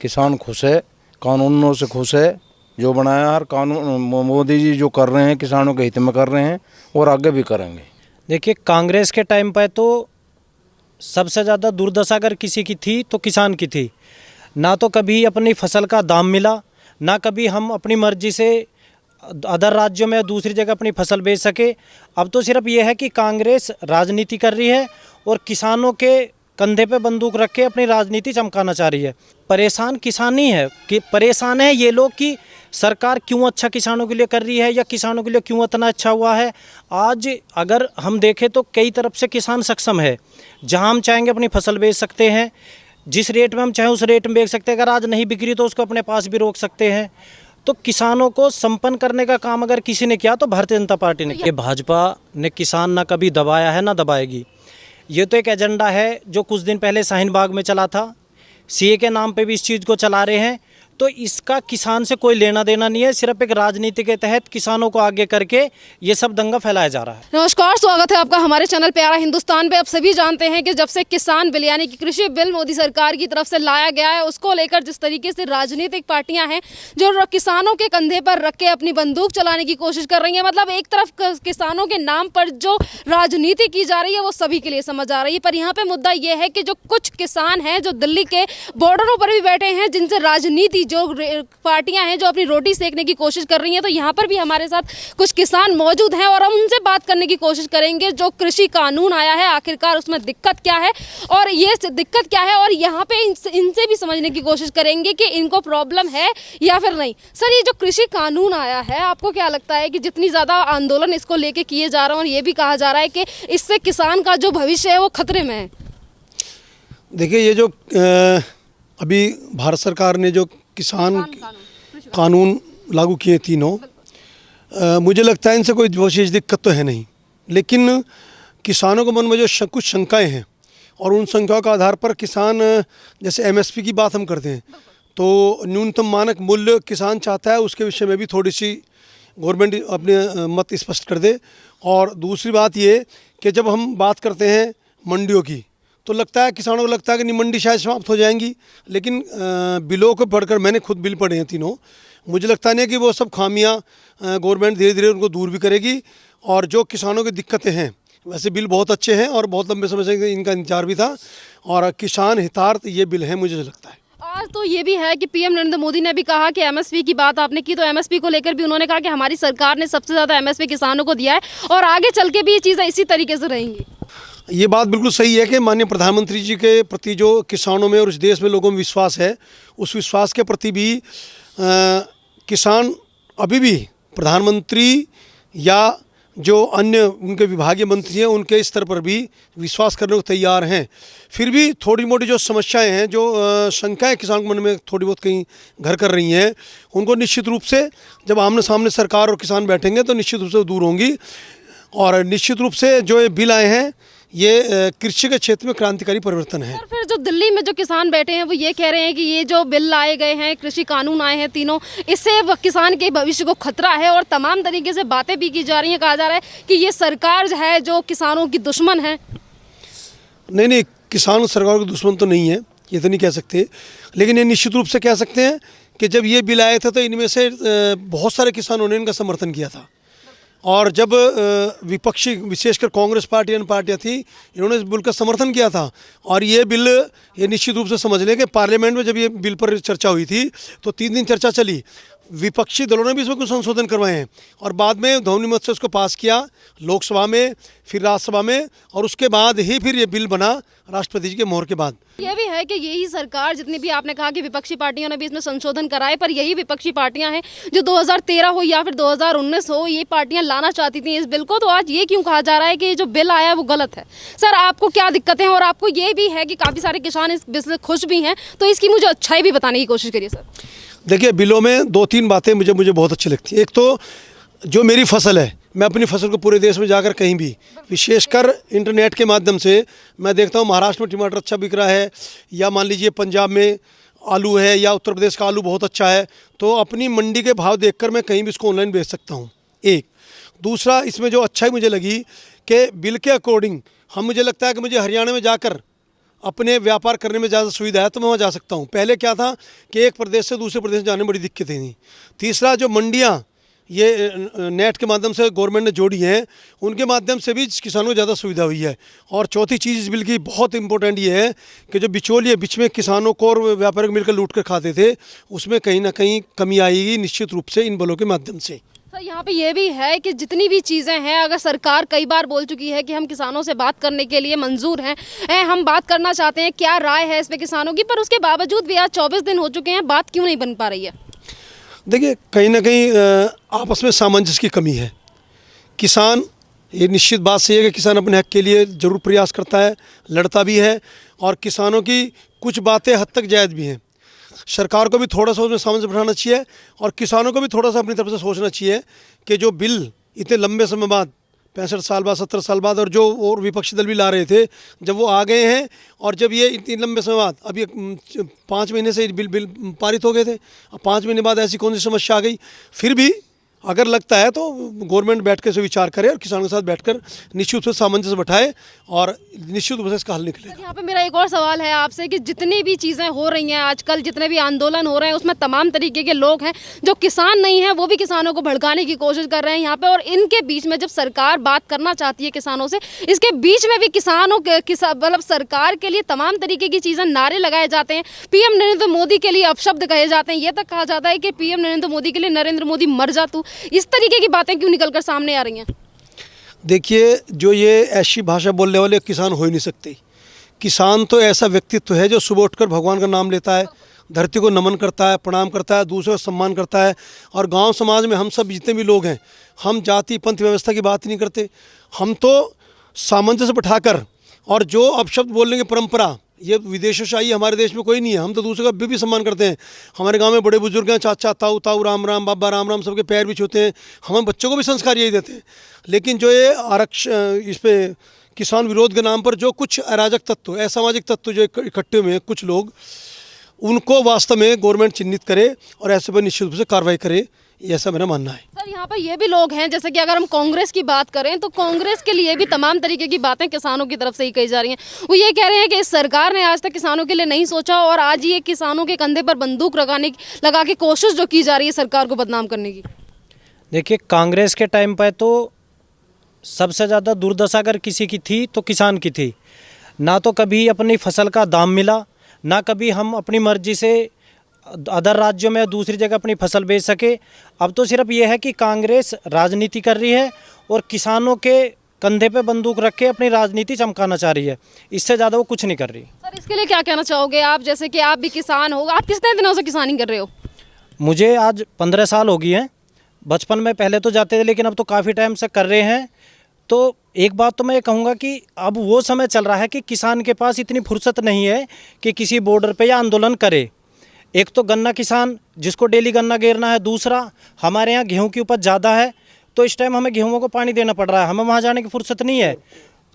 किसान खुश है, कानूनों से खुश है। जो बनाया हर कानून मोदी जी जो कर रहे हैं किसानों के हित में कर रहे हैं और आगे भी करेंगे। देखिए, कांग्रेस के टाइम पर तो सबसे ज़्यादा दुर्दशा अगर किसी की थी तो किसान की थी। ना तो कभी अपनी फसल का दाम मिला, ना कभी हम अपनी मर्जी से अदर राज्यों में या दूसरी जगह अपनी फसल बेच सके। अब तो सिर्फ ये है कि कांग्रेस राजनीति कर रही है और किसानों के कंधे पे बंदूक रख के अपनी राजनीति चमकाना चाह रही है। परेशान किसान ही है कि परेशान है ये लोग कि सरकार क्यों अच्छा किसानों के लिए कर रही है या किसानों के लिए क्यों इतना अच्छा हुआ है। आज अगर हम देखें तो कई तरफ से किसान सक्षम है। जहां हम चाहेंगे अपनी फसल बेच सकते हैं, जिस रेट में हम चाहें उस रेट में बेच सकते हैं। अगर आज नहीं बिक रही तो उसको अपने पास भी रोक सकते हैं। तो किसानों को संपन्न करने का काम अगर किसी ने किया तो भारतीय जनता पार्टी ने किया। भाजपा ने किसान ना कभी दबाया है ना दबाएगी। ये तो एक एजेंडा है जो कुछ दिन पहले शाहीन बाग में चला था। सीए के नाम पे भी इस चीज़ को चला रहे हैं। तो इसका किसान से कोई लेना देना नहीं है। सिर्फ एक राजनीति के तहत किसानों को आगे करके ये सब दंगा फैलाया जा रहा है। नमस्कार, स्वागत है आपका हमारे चैनल प्यारा हिंदुस्तान पे। आप सभी जानते हैं कि जब से किसान बिल यानी कि कृषि बिल मोदी सरकार की तरफ से लाया गया है, उसको लेकर जिस तरीके से राजनीतिक पार्टियां हैं जो किसानों के कंधे पर रख के अपनी बंदूक चलाने की कोशिश कर रही है। मतलब एक तरफ किसानों के नाम पर जो राजनीति की जा रही है वो सभी के लिए समझ आ रही है। पर यहाँ पे मुद्दा ये है कि जो कुछ किसान हैं जो दिल्ली के बॉर्डरों पर भी बैठे हैं, जिनसे राजनीति जो पार्टियां हैं जो अपनी रोटी सेकने की कोशिश कर रही हैं, तो यहाँ पर भी हमारे साथ कुछ किसान मौजूद हैं और हम उनसे बात करने की कोशिश करेंगे। जो कृषि कानून आया है आखिरकार उसमें दिक्कत क्या है और ये दिक्कत क्या है, और यहाँ पे इनसे भी समझने की कोशिश करेंगे कि इनको प्रॉब्लम है या फिर नहीं। सर, ये जो कृषि कानून आया है, आपको क्या लगता है कि जितनी ज़्यादा आंदोलन इसको लेके किए जा रहे हैं और ये भी कहा जा रहा है कि इससे किसान का जो भविष्य है वो खतरे में है? देखिए, ये जो अभी भारत सरकार ने जो किसान कानून लागू किए तीनों, मुझे लगता है इनसे कोई विशेष दिक्कत तो है नहीं। लेकिन किसानों के मन में जो कुछ शंकाएं हैं और उन शंकाओं का आधार पर किसान, जैसे एमएसपी की बात हम करते हैं तो न्यूनतम मानक मूल्य किसान चाहता है, उसके विषय में भी थोड़ी सी गवर्नमेंट अपने मत स्पष्ट कर दे। और दूसरी बात ये कि जब हम बात करते हैं मंडियों की तो लगता है किसानों को लगता है कि नहीं मंडी शायद समाप्त हो जाएंगी। लेकिन बिलों को पढ़कर, मैंने खुद बिल पढ़े हैं तीनों, मुझे लगता नहीं है कि वो सब खामियां गवर्नमेंट धीरे धीरे उनको दूर भी करेगी। और जो किसानों की दिक्कतें हैं, वैसे बिल बहुत अच्छे हैं और बहुत लंबे समय से इनका इंतजार भी था और किसान हितार्थ ये बिल है, मुझे लगता है। आज तो ये भी है कि पीएम नरेंद्र मोदी ने भी कहा कि एमएसपी की बात आपने की, तो एमएसपी को लेकर भी उन्होंने कहा कि हमारी सरकार ने सबसे ज़्यादा एमएसपी किसानों को दिया है और आगे चल के भी ये चीज़ें इसी तरीके से रहेंगी। ये बात बिल्कुल सही है कि माननीय प्रधानमंत्री जी के प्रति जो किसानों में और इस देश में लोगों में विश्वास है, उस विश्वास के प्रति भी किसान अभी भी प्रधानमंत्री या जो अन्य उनके विभागीय मंत्री हैं उनके स्तर पर भी विश्वास करने को तैयार हैं। फिर भी थोड़ी मोटी जो समस्याएं हैं, जो शंकाएं किसान के मन में थोड़ी बहुत कहीं घर कर रही हैं, उनको निश्चित रूप से जब आमने सामने सरकार और किसान बैठेंगे तो निश्चित रूप से दूर होंगी। और निश्चित रूप से जो ये बिल आए हैं ये कृषि के क्षेत्र में क्रांतिकारी परिवर्तन है। और फिर जो दिल्ली में जो किसान बैठे हैं वो ये कह रहे हैं कि ये जो बिल लाए गए हैं, कृषि कानून आए हैं तीनों, इससे किसान के भविष्य को खतरा है और तमाम तरीके से बातें भी की जा रही हैं। कहा जा रहा है कि ये सरकार जो है जो किसानों की दुश्मन है। नहीं, किसान सरकार के दुश्मन तो नहीं है, ये तो नहीं कह सकते। लेकिन ये निश्चित रूप से कह सकते हैं कि जब ये बिल आए थे तो इनमें से बहुत सारे किसानों ने इनका समर्थन किया था। और जब विपक्षी विशेषकर कांग्रेस पार्टी अन्य पार्टियाँ थी, इन्होंने इस बिल का समर्थन किया था। और ये बिल, ये निश्चित रूप से समझ लें कि पार्लियामेंट में जब ये बिल पर चर्चा हुई थी तो 3 दिन चर्चा चली। विपक्षी दलों ने भी इसमें कुछ संशोधन करवाए हैं और बाद में ध्वनिमत से उसको पास किया लोकसभा में, फिर राज्यसभा में, और उसके बाद ही फिर ये बिल बना राष्ट्रपति जी के मोहर के बाद। ये भी है कि यही सरकार, जितनी भी आपने कहा कि विपक्षी पार्टियों ने भी इसमें संशोधन कराए, पर यही विपक्षी पार्टियां हैं जो 2013 हो या फिर 2019 हो, ये पार्टियां लाना चाहती थी इस बिल को। तो आज ये क्यों कहा जा रहा है कि जो बिल आया वो गलत है? सर, आपको क्या दिक्कतें हैं? और आपको ये भी है कि काफ़ी सारे किसान इस बिल से खुश भी हैं, तो इसकी मुझे अच्छाई भी बताने की कोशिश करिए सर। देखिए, बिलों में 2-3 बातें मुझे बहुत अच्छी लगती हैं। एक तो जो मेरी फसल है, मैं अपनी फसल को पूरे देश में जाकर कहीं भी, विशेषकर इंटरनेट के माध्यम से मैं देखता हूँ महाराष्ट्र में टमाटर अच्छा बिक रहा है, या मान लीजिए पंजाब में आलू है, या उत्तर प्रदेश का आलू बहुत अच्छा है, तो अपनी मंडी के भाव देखकर मैं कहीं भी इसको ऑनलाइन बेच सकता हूँ। एक दूसरा, इसमें जो अच्छाई मुझे लगी कि बिल के अकॉर्डिंग मुझे लगता है कि मुझे हरियाणा में जाकर अपने व्यापार करने में ज़्यादा सुविधा है तो मैं वहाँ जा सकता हूँ। पहले क्या था कि एक प्रदेश से दूसरे प्रदेश जाने में बड़ी दिक्कतें थी। तीसरा, जो मंडियाँ ये नेट के माध्यम से गवर्नमेंट ने जोड़ी हैं, उनके माध्यम से भी किसानों को ज़्यादा सुविधा हुई है। और चौथी चीज़ इस बिल की बहुत इंपॉर्टेंट ये है कि जो बिचौलिए बीच में किसानों को और व्यापारियों को मिलकर लूट कर खाते थे, उसमें कहीं ना कहीं कमी आएगी निश्चित रूप से इन बिलों के माध्यम से। सर यहाँ पे ये भी है कि जितनी भी चीज़ें हैं, अगर सरकार कई बार बोल चुकी है कि हम किसानों से बात करने के लिए मंजूर हैं, हम बात करना चाहते हैं, क्या राय है इस पे किसानों की, पर उसके बावजूद भी आज 24 दिन हो चुके हैं, बात क्यों नहीं बन पा रही है? देखिए, कहीं ना कहीं आपस में सामंजस्य की कमी है। किसान, ये निश्चित बात सही है कि किसान अपने हक के लिए ज़रूर प्रयास करता है, लड़ता भी है, और किसानों की कुछ बातें हद तक जायज़ भी हैं। सरकार को भी थोड़ा सा उसमें सामंजस्य बिठाना चाहिए और किसानों को भी थोड़ा सा अपनी तरफ से सोचना चाहिए कि जो बिल इतने लंबे समय बाद, 65 साल बाद, 70 साल बाद, और जो और विपक्षी दल भी ला रहे थे, जब वो आ गए हैं और जब ये इतने लंबे समय बाद, अब ये 5 महीने से बिल पारित हो गए थे, अब 5 महीने बाद ऐसी कौन सी समस्या आ गई? फिर भी अगर लगता है तो गवर्नमेंट बैठ कर इसे विचार करे और किसानों के साथ बैठकर निश्चित रूप से सामंजस्य बैठाए और निश्चित रूप से इसका हल निकले। यहाँ पे मेरा एक और सवाल है आपसे कि जितनी भी चीज़ें हो रही हैं आजकल, जितने भी आंदोलन हो रहे हैं, उसमें तमाम तरीके के लोग हैं जो किसान नहीं हैं, वो भी किसानों को भड़काने की कोशिश कर रहे हैं यहाँ पे, और इनके बीच में जब सरकार बात करना चाहती है किसानों से, इसके बीच में भी किसानों के मतलब सरकार के लिए तमाम तरीके की चीज़ें, नारे लगाए जाते हैं, पीएम नरेंद्र मोदी के लिए अपशब्द कहे जाते हैं, ये तक कहा जाता है कि पीएम नरेंद्र मोदी के लिए नरेंद्र मोदी मर जा तू। इस तरीके की बातें क्यों निकलकर सामने आ रही हैं? देखिए, जो ये ऐसी भाषा बोलने वाले किसान हो ही नहीं सकते। किसान तो ऐसा व्यक्तित्व है जो सुबह उठकर भगवान का नाम लेता है, धरती को नमन करता है, प्रणाम करता है, दूसरों का सम्मान करता है। और गांव समाज में हम सब जितने भी लोग हैं, हम जाति पंथ व्यवस्था की बात नहीं करते, हम तो सामंजस्य बिठाकर, और जो अपशब्द बोलने की परंपरा ये विदेशों से आई है, हमारे देश में कोई नहीं है। हम तो दूसरों का भी सम्मान करते हैं। हमारे गांव में बड़े बुजुर्ग हैं, चाचा ताऊ ताऊ राम राम, बाबा राम राम, सबके पैर भी छूते हैं। हम बच्चों को भी संस्कार यही देते हैं। लेकिन जो ये इस पे किसान विरोध के नाम पर जो कुछ अराजक तत्व, असामाजिक तत्व जो इकट्ठे हुए हैं कुछ लोग, उनको वास्तव में गवर्नमेंट चिन्हित करे और ऐसे पर निश्चित रूप से कार्रवाई करे, ऐसा मेरा मानना है। सर यहाँ पर ये भी लोग हैं, जैसे कि अगर हम कांग्रेस की बात करें तो कांग्रेस के लिए भी तमाम तरीके की बातें किसानों की तरफ से ही कही जा रही हैं। वो ये कह रहे हैं कि इस सरकार ने आज तक किसानों के लिए नहीं सोचा और आज ये किसानों के कंधे पर बंदूक लगा के कोशिश जो की जा रही है सरकार को बदनाम करने की। देखिए, कांग्रेस के टाइम पर तो सबसे ज़्यादा दुर्दशा अगर किसी की थी तो किसान की थी। ना तो कभी अपनी फसल का दाम मिला, ना कभी हम अपनी मर्जी से अदर राज्यों में दूसरी जगह अपनी फसल बेच सके। अब तो सिर्फ ये है कि कांग्रेस राजनीति कर रही है और किसानों के कंधे पे बंदूक रख के अपनी राजनीति चमकाना चाह रही है, इससे ज़्यादा वो कुछ नहीं कर रही। सर इसके लिए क्या कहना चाहोगे आप, जैसे कि आप भी किसान हो, आप कितने दिनों से किसानी कर रहे हो? मुझे आज 15 साल हो गई हैं। बचपन में पहले तो जाते थे, लेकिन अब तो काफ़ी टाइम से कर रहे हैं। तो एक बात तो मैं ये कहूँगा कि अब वो समय चल रहा है कि किसान के पास इतनी फुर्सत नहीं है कि किसी बॉर्डर पे या आंदोलन करे। एक तो गन्ना किसान जिसको डेली गन्ना गेरना है, दूसरा हमारे यहाँ गेहूं की उपज ज़्यादा है, तो इस टाइम हमें गेहूं को पानी देना पड़ रहा है, हमें वहाँ जाने की फुर्सत नहीं है,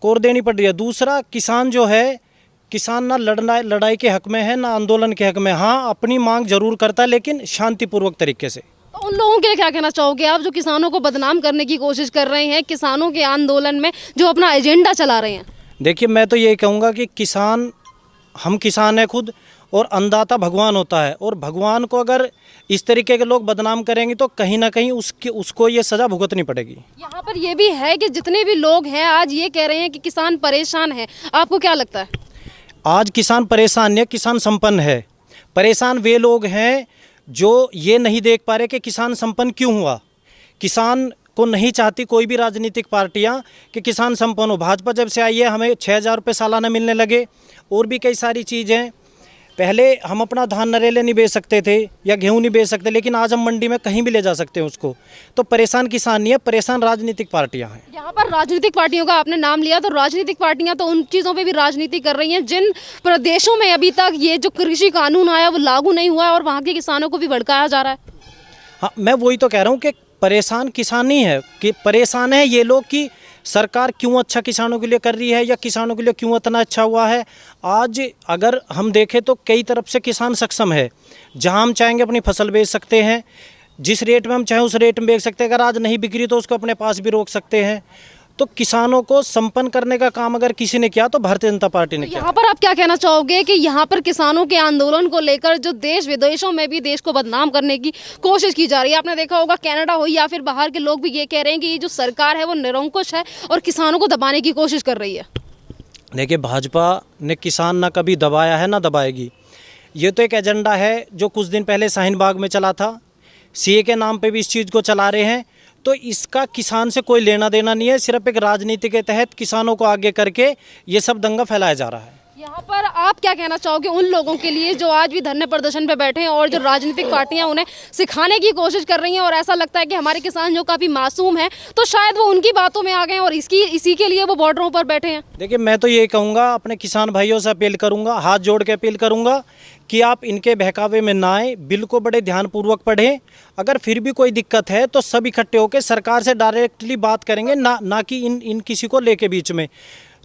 कोर देनी पड़ रही है। दूसरा, किसान जो है, किसान ना लड़ाई के हक में है ना आंदोलन के हक में। हाँ, अपनी मांग जरूर करता है, लेकिन शांतिपूर्वक तरीके से। तो उन लोगों के लिए क्या कहना चाहोगे आप जो किसानों को बदनाम करने की कोशिश कर रहे हैं, किसानों के आंदोलन में जो अपना एजेंडा चला रहे हैं? देखिए, मैं तो यही कहूँगा कि किसान, हम किसान हैं खुद, और अन्नदाता भगवान होता है, और भगवान को अगर इस तरीके के लोग बदनाम करेंगे तो कहीं ना कहीं उसको ये सज़ा भुगतनी पड़ेगी। यहाँ पर ये भी है कि जितने भी लोग हैं आज ये कह रहे हैं कि किसान परेशान है, आपको क्या लगता है? आज किसान परेशान नहीं है, किसान संपन्न है। परेशान वे लोग हैं जो ये नहीं देख पा रहे कि किसान संपन्न क्यों हुआ। किसान को नहीं चाहती कोई भी राजनीतिक पार्टियां कि किसान संपन्न हो। भाजपा जब से आई है, हमें 6,000 रुपये सालाना मिलने लगे, और भी कई सारी चीज़ें। पहले हम अपना धान नरेले नहीं बेच सकते थे या गेहूं नहीं बेच सकते, लेकिन आज हम मंडी में कहीं भी ले जा सकते हैं उसको। तो परेशान किसान नहीं है, परेशान राजनीतिक पार्टियां हैं। यहाँ पर राजनीतिक पार्टियों का आपने नाम लिया, तो राजनीतिक पार्टियां तो उन चीज़ों पे भी राजनीति कर रही हैं जिन प्रदेशों में अभी तक ये जो कृषि कानून आया वो लागू नहीं हुआ है और वहाँ के किसानों को भी भड़काया जा रहा है। हाँ, मैं वही तो कह रहा हूँ कि परेशान किसान नहीं है, कि परेशान है ये लोग कि सरकार क्यों अच्छा किसानों के लिए कर रही है या किसानों के लिए क्यों इतना अच्छा हुआ है। आज अगर हम देखें तो कई तरफ से किसान सक्षम है, जहां हम चाहेंगे अपनी फसल बेच सकते हैं, जिस रेट में हम चाहें उस रेट में बेच सकते हैं। अगर आज नहीं बिक्री तो उसको अपने पास भी रोक सकते हैं। तो किसानों को संपन्न करने का काम अगर किसी ने किया तो भारतीय जनता पार्टी ने किया। यहाँ पर आप क्या कहना चाहोगे कि यहाँ पर किसानों के आंदोलन को लेकर जो देश विदेशों में भी देश को बदनाम करने की कोशिश की जा रही है, आपने देखा होगा कनाडा हो या फिर बाहर के लोग भी ये कह रहे हैं कि ये जो सरकार है वो निरंकुश है और किसानों को दबाने की कोशिश कर रही है। देखिए, भाजपा ने किसान ना कभी दबाया है ना दबाएगी। ये तो एक एजेंडा है जो कुछ दिन पहले शाहीन बाग में चला था, सीए के नाम पे भी इस चीज़ को चला रहे हैं। तो इसका किसान से कोई लेना देना नहीं है, सिर्फ एक राजनीति के तहत किसानों को आगे करके ये सब दंगा फैलाया जा रहा है। यहाँ पर आप क्या कहना चाहोगे उन लोगों के लिए जो आज भी धरने प्रदर्शन पे बैठे हैं और जो राजनीतिक पार्टियां उन्हें सिखाने की कोशिश कर रही हैं और ऐसा लगता है कि हमारे किसान जो काफ़ी मासूम हैं तो शायद वो उनकी बातों में आ गए और इसी के लिए वो बॉर्डरों पर बैठे हैं। देखिए, मैं तो ये कहूँगा, अपने किसान भाइयों से अपील करूँगा, हाथ जोड़ के अपील करूँगा कि आप इनके बहकावे में ना आए, बिल को बड़े ध्यानपूर्वक पढ़ें। अगर फिर भी कोई दिक्कत है तो सब इकट्ठे होकर सरकार से डायरेक्टली बात करेंगे, ना कि इन किसी को लेके बीच में।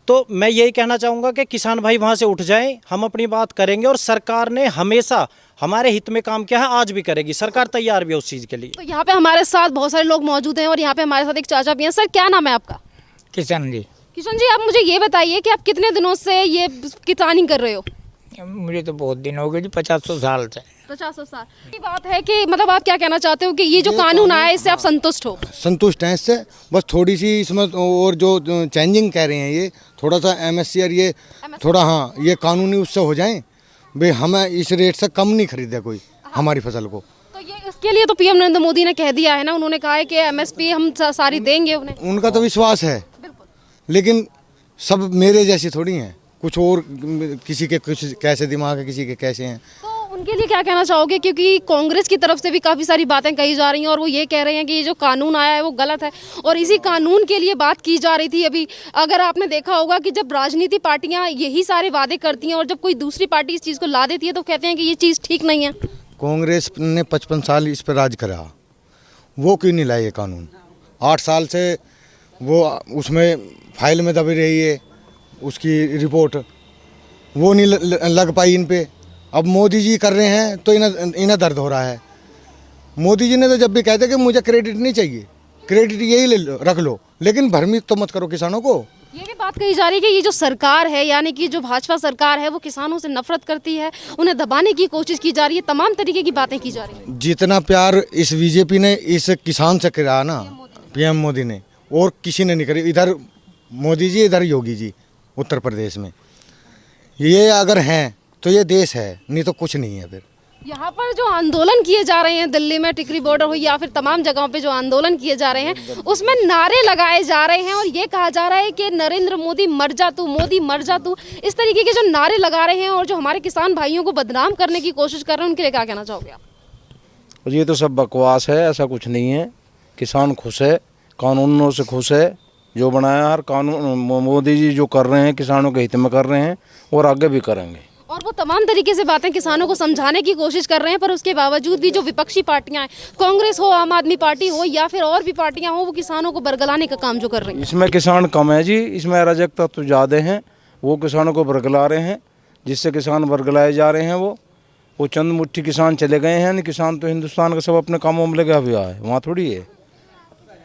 तो मैं यही कहना चाहूँगा कि किसान भाई वहाँ से उठ जाएं, हम अपनी बात करेंगे और सरकार ने हमेशा हमारे हित में काम किया है, आज भी करेगी, सरकार तैयार भी है उस चीज़ के लिए। तो यहाँ पे हमारे साथ बहुत सारे लोग मौजूद हैं और यहाँ पे हमारे साथ एक चाचा भी हैं। सर, क्या नाम है आपका? किसान जी। किशन जी, आप मुझे ये बताइए कि आप कितने दिनों से ये किसानी कर रहे हो? मुझे तो बहुत दिन हो गए जी, 50 साल से। 50 साल की बात है कि मतलब आप क्या कहना चाहते हो कि ये जो कानून आया है इससे आप संतुष्ट हो? संतुष्ट हैं इससे, बस थोड़ी सी इसमें और जो चेंजिंग कह रहे हैं ये थोड़ा सा एमएससी और ये थोड़ा हाँ ये कानूनी उससे हो जाएं भाई, हमें इस रेट से कम नहीं खरीदे कोई हमारी फसल को। तो ये इसके लिए तो पीएम नरेंद्र मोदी ने कह दिया है ना, उन्होंने कहा है कि एमएसपी हम सारी देंगे उन्हें। उनका तो विश्वास है, लेकिन सब मेरे जैसे थोड़ी हैं, कुछ और किसी के कुछ कैसे दिमाग है, किसी के कैसे हैं। तो उनके लिए क्या कहना चाहोगे, क्योंकि कांग्रेस की तरफ से भी काफ़ी सारी बातें कही जा रही हैं और वो ये कह रहे हैं कि ये जो कानून आया है वो गलत है और इसी कानून के लिए बात की जा रही थी अभी। अगर आपने देखा होगा कि जब राजनीति पार्टियां यही सारे वादे करती हैं और जब कोई दूसरी पार्टी इस चीज़ को ला देती है तो कहते हैं कि ये चीज़ ठीक नहीं है। कांग्रेस ने 55 साल इस पर राज करा, वो क्यों नहीं लाए ये कानून? 8 साल से वो उसमें फाइल में दबी रही है, उसकी रिपोर्ट वो नहीं लग पाई इन पे। अब मोदी जी कर रहे हैं तो इन्हें दर्द हो रहा है। मोदी जी ने तो जब भी कहते कि मुझे क्रेडिट नहीं चाहिए, क्रेडिट यही रख लो, लेकिन भ्रमित तो मत करो किसानों को। ये भी बात कही जा रही है कि ये जो सरकार है यानी कि जो भाजपा सरकार है वो किसानों से नफरत करती है, उन्हें दबाने की कोशिश की जा रही है, तमाम तरीके की बातें की जा रही हैं। जितना प्यार इस बीजेपी ने इस किसान से करा ना, पीएम मोदी ने, और किसी ने नहीं करी। इधर मोदी जी, इधर योगी जी उत्तर प्रदेश में। ये अगर हैं तो ये देश है, नहीं तो कुछ नहीं है। फिर यहाँ पर जो आंदोलन किए जा रहे हैं दिल्ली में, टिकरी बॉर्डर हो या फिर तमाम जगहों पे जो आंदोलन किए जा रहे हैं उसमें नारे लगाए जा रहे हैं और ये कहा जा रहा है कि नरेंद्र मोदी मर जा तू, मोदी मर जा तू, इस तरीके के जो नारे लगा रहे हैं और जो हमारे किसान भाइयों को बदनाम करने की कोशिश कर रहे हैं, उनके लिए क्या कहना चाहोगे आप? ये तो सब बकवास है, ऐसा कुछ नहीं है। किसान खुश है, कानूनों से खुश है जो बनाया। हर कानून मोदी जी जो कर रहे हैं किसानों के हित में कर रहे हैं और आगे भी करेंगे। और वो तमाम तरीके से बातें किसानों को समझाने की कोशिश कर रहे हैं, पर उसके बावजूद भी जो विपक्षी पार्टियां हैं, कांग्रेस हो, आम आदमी पार्टी हो या फिर और भी पार्टियां हो, वो किसानों को बरगलाने का काम जो कर रही हैं। इसमें किसान कम है जी, इसमें अराजकता तो ज़्यादा हैं। वो किसानों को बरगला रहे हैं, जिससे किसान बरगलाए जा रहे हैं। वो चंद मुट्ठी किसान चले गए हैं, किसान तो हिंदुस्तान का सब अपने कामों में लगा हुआ है। वहाँ थोड़ी है,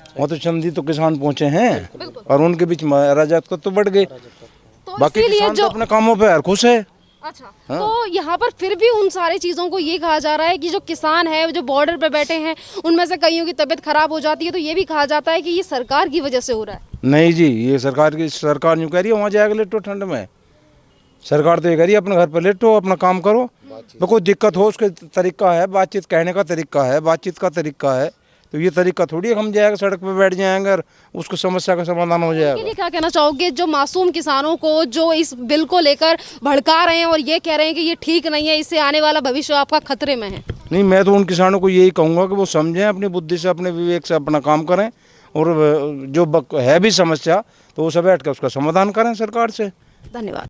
वहाँ तो चंद ही तो किसान पहुँचे हैं और उनके बीच में अराजकता तो बढ़ गई। बाकी किसान तो अपने कामों पर खुश है। अच्छा, तो यहाँ पर फिर भी उन सारी चीज़ों को ये कहा जा रहा है कि जो किसान है, जो बॉर्डर पे बैठे हैं, उनमें से कईयों की तबीयत खराब हो जाती है, तो ये भी कहा जाता है कि ये सरकार की वजह से हो रहा है। नहीं जी, ये सरकार यूँ कह रही है वहाँ जाएगा लेटो ठंड में। सरकार तो ये कह रही है अपने घर पर लेटो, अपना काम करो। कोई दिक्कत हो उसके तरीका है, बातचीत कहने का तरीका है, बातचीत का तरीका है। तो ये तरीका थोड़ी है हम जाएगा सड़क पे बैठ जाएंगे और उसको समस्या का समाधान हो जाएगा। इसके लिए क्या कहना चाहोगे जो मासूम किसानों को जो इस बिल को लेकर भड़का रहे हैं और ये कह रहे हैं कि ये ठीक नहीं है, इससे आने वाला भविष्य आपका खतरे में है? नहीं, मैं तो उन किसानों को यही कहूँगा कि वो समझें, अपनी बुद्धि से, अपने विवेक से अपना काम करें और जो है भी समस्या तो वो सब बैठ कर उसका समाधान करें सरकार से। धन्यवाद।